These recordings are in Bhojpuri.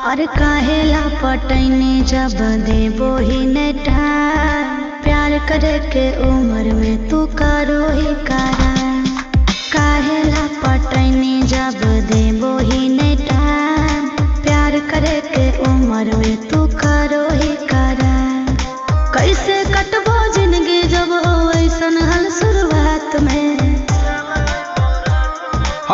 और काहेला पटैनी जब देबो ही नेटा प्यार करे के उम्र में तू करो ही करा। काहेला पटैनी जब देबो ही नेटा प्यार करे के उम्र में तू करो ही करा। कैसे कटबो जिंदगी जब हो ऐसन हल शुरुआत में।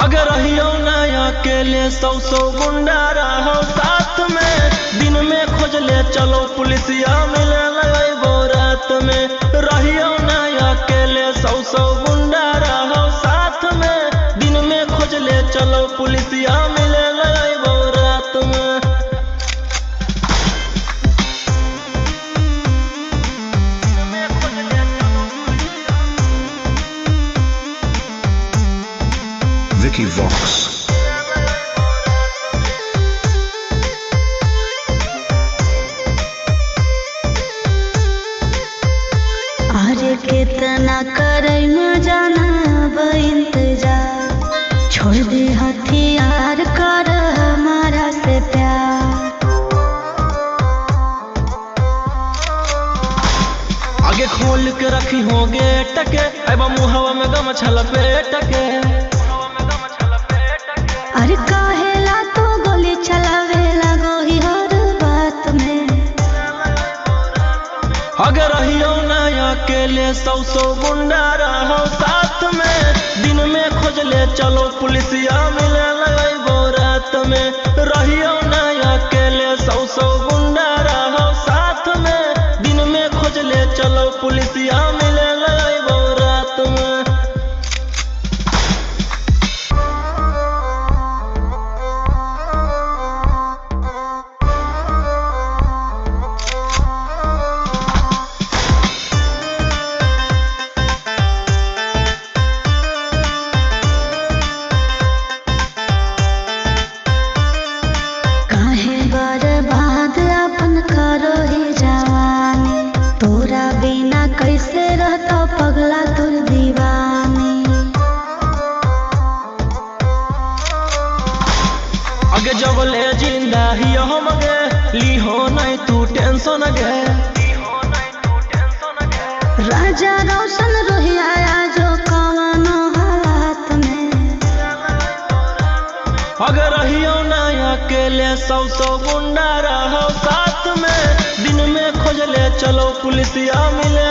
अगर रहियो ना अकेले सौ गुंडा रहो साथ में। दिन में खोज ले चलो पुलिसिया मिले लगो रात में। रहियो ना अकेले सौ गुंडा रहो साथ में। दिन में खोज ले चलो पुलिसिया मिले लगो रात में। Vicky Vox. अरे कितना करे न जाना इंतजार। छोड़ दे हथियार कर हमारा से प्यार। आगे खोल के रखी होगे टके अब मुहवा में गमछा लपेट के। अरे काहेला तो गोली चलावे लगो ही हर बात में। अगर रहियो ना अकेले सौ गुंडा रहो साथ में। दिन में खोज ले चलो पुलिसिया मिले लगो रात में। रहियो ना अकेले सौ गुंडा रहो साथ में। दिन में खोज ले चलो पुलिसिया मिले लगो रात में। बर्बाद अपन करो ही जवानी। तोरा बिना कैसे रहता पगला तुर दीवानी। अगे जब ले जिंदा ही हम गे ली हो नहीं तू टेंशन गे। राजा रोशन रोही आया जो कवनो हालात में। अगर रहियो ना अकेले सौ गुंडा रहो साथ में। दिन में खोज ले चलो पुलिसिया मिले